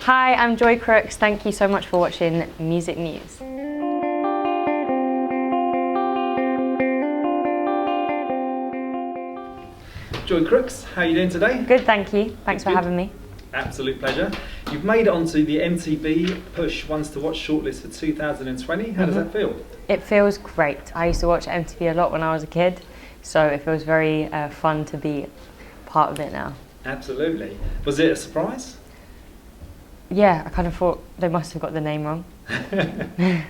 Hi, I'm Joy Crookes. Thank you so much for watching Music News. Joy Crookes, how are you doing today? Good, thank you. Thanks for having me. Absolute pleasure. You've made it onto the MTV PUSH Ones to Watch shortlist for 2020. How does that feel? It feels great. I used to watch MTV a lot when I was a kid, so it feels very fun to be part of it now. Absolutely. Was it a surprise? Yeah, I kind of thought they must have got the name wrong. I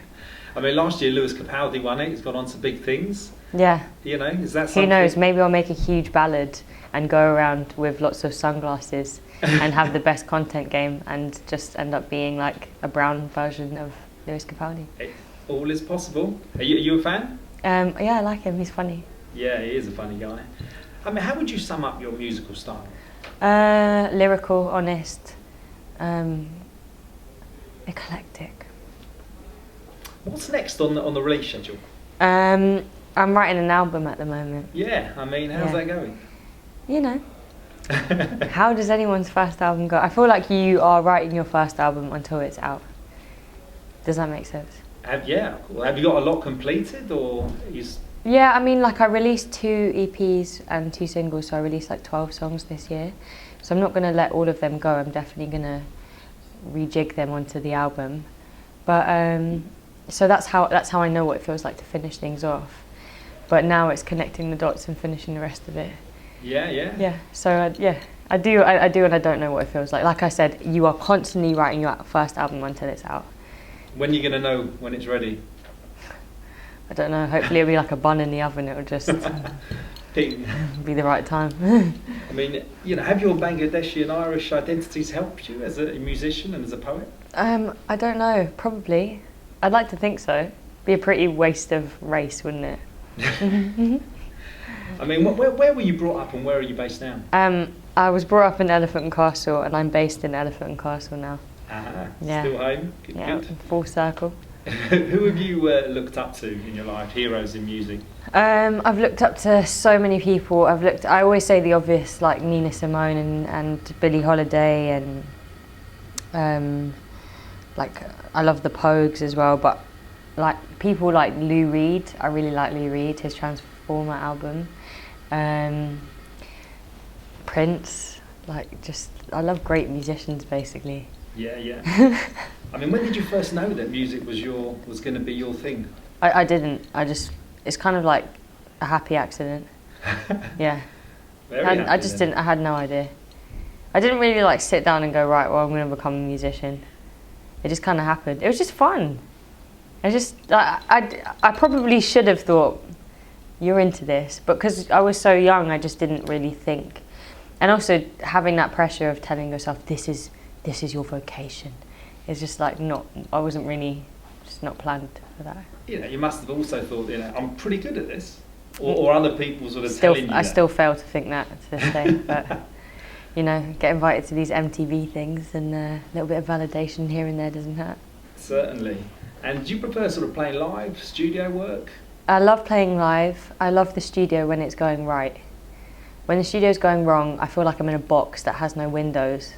mean, last year Lewis Capaldi won it. He's gone on to big things. Yeah. You know, is that something? Who knows? Maybe I'll make a huge ballad and go around with lots of sunglasses and have the best content game and just end up being like a brown version of Lewis Capaldi. All is possible. Are you a fan? Yeah, I like him. He's funny. Yeah, he is a funny guy. I mean, how would you sum up your musical style? Lyrical, honest, eclectic. What's next on the release schedule? I'm writing an album at the moment. Yeah, I mean, how's that going? You know. How does anyone's first album go? I feel like you are writing your first album until it's out. Does that make sense? Have you got a lot completed, or Yeah, I mean, like I released 2 EPs and 2 singles, so I released like 12 songs this year. So I'm not going to let all of them go. I'm definitely going to rejig them onto the album. But so that's how I know what it feels like to finish things off. But now it's connecting the dots and finishing the rest of it. Yeah. Yeah. So I do, and I don't know what it feels like. Like I said, you are constantly writing your first album until it's out. When are you going to know when it's ready? I don't know. Hopefully it'll be like a bun in the oven. It'll just be the right time. I mean, you know, have your Bangladeshi and Irish identities helped you as a musician and as a poet? I don't know. Probably. I'd like to think so. Be a pretty waste of race, wouldn't it? I mean, where were you brought up and where are you based now? I was brought up in Elephant and Castle and I'm based in Elephant and Castle now. Yeah. Still home? Good. Full circle. Who have you looked up to in your life, heroes in music? I've looked up to so many people. I always say the obvious, like Nina Simone and Billie Holiday and like I love the Pogues as well, but like people like Lou Reed, I really like Lou Reed, his Transformer album. Prince, like just, I love great musicians basically. Yeah. I mean, when did you first know that music was going to be your thing? I didn't, it's kind of like a happy accident. Yeah. I just didn't, I had no idea. I didn't really like sit down and go, right, well I'm going to become a musician. It just kind of happened. It was just fun. I probably should have thought, you're into this, but because I was so young, I just didn't really think. And also having that pressure of telling yourself, this is your vocation. It's just like I wasn't really, just not planned for that. You know, you must have also thought, you know, I'm prettle good at this. Or other people sort of telling you that. I still fail to think that to this day, but you know, get invited to these MTV things and a little bit of validation here and there doesn't hurt. Certainly. And do you prefer sort of playing live, studio work? I love playing live. I love the studio when it's going right. When the studio's going wrong, I feel like I'm in a box that has no windows.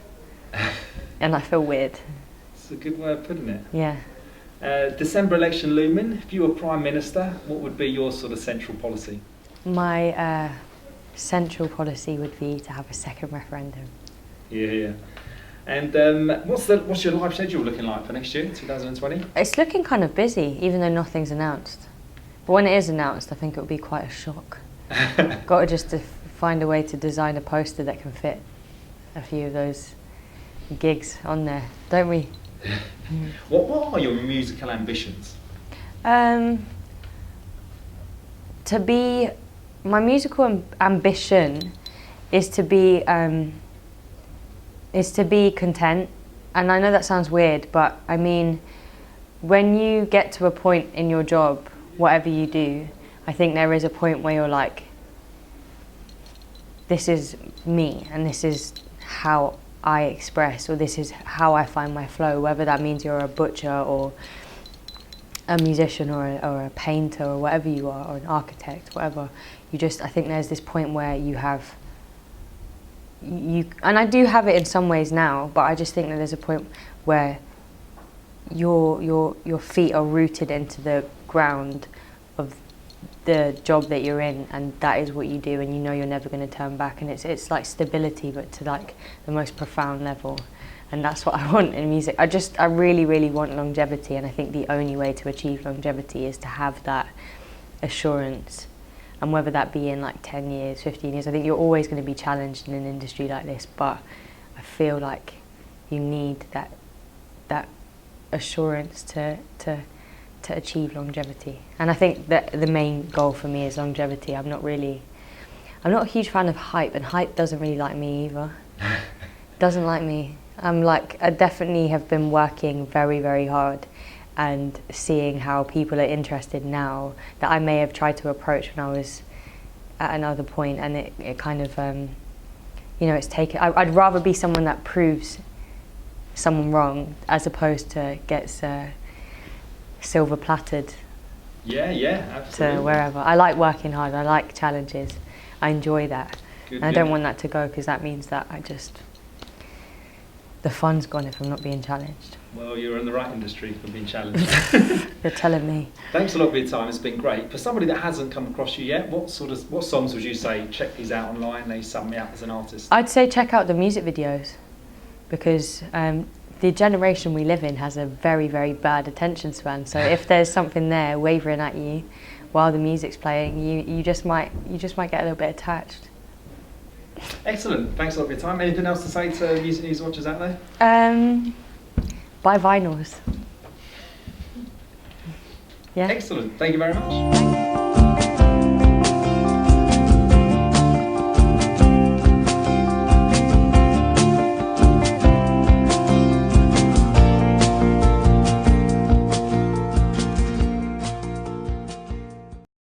And I feel weird. It's a good way of putting it. Yeah. December election looming. If you were Prime Minister, what would be your sort of central policy? My central policy would be to have a second referendum. Yeah. And what's your live schedule looking like for next year, 2020? It's looking kind of busy, even though nothing's announced. But when it is announced, I think it will be quite a shock. Got to just find a way to design a poster that can fit a few of those gigs on there, don't we? What are your musical ambitions? My musical ambition is to be content. And I know that sounds weird, but I mean, when you get to a point in your job, whatever you do, I think there is a point where you're like, this is me and this is how I express, or this is how I find my flow, whether that means you're a butcher or a musician or a painter or whatever you are, or an architect, whatever. I think there's this point where you have and I do have it in some ways now, but I just think that there's a point where your feet are rooted into the ground of the job that you're in, and that is what you do, and you know you're never going to turn back, and it's like stability, but to like the most profound level. And that's what I want in music. I really, really want longevity, and I think the only way to achieve longevity is to have that assurance. And whether that be in like 10 years, 15 years, I think you're always going to be challenged in an industry like this, but I feel like you need that assurance to achieve longevity. And I think that the main goal for me is longevity. I'm not a huge fan of hype, and hype doesn't really like me either. Doesn't like me. I definitely have been working very, very hard and seeing how people are interested now that I may have tried to approach when I was at another point, and it kind of, it's taken. I'd rather be someone that proves someone wrong as opposed to gets silver plattered. Yeah, absolutely. To wherever. I like working hard, I like challenges, I enjoy that. Good, and I don't want that to go, because that means that the fun's gone if I'm not being challenged. Well, you're in the right industry for being challenged. You're telling me. Thanks a lot for your time. It's been great. For somebody that hasn't come across you yet, what songs would you say check these out online? They sum me up as an artist. I'd say check out the music videos, because the generation we live in has a very, very bad attention span. So if there's something there wavering at you while the music's playing, you just might get a little bit attached. Excellent. Thanks a lot for your time. Anything else to say to Music News watchers out there? Buy vinyls. Yeah. Excellent. Thank you very much.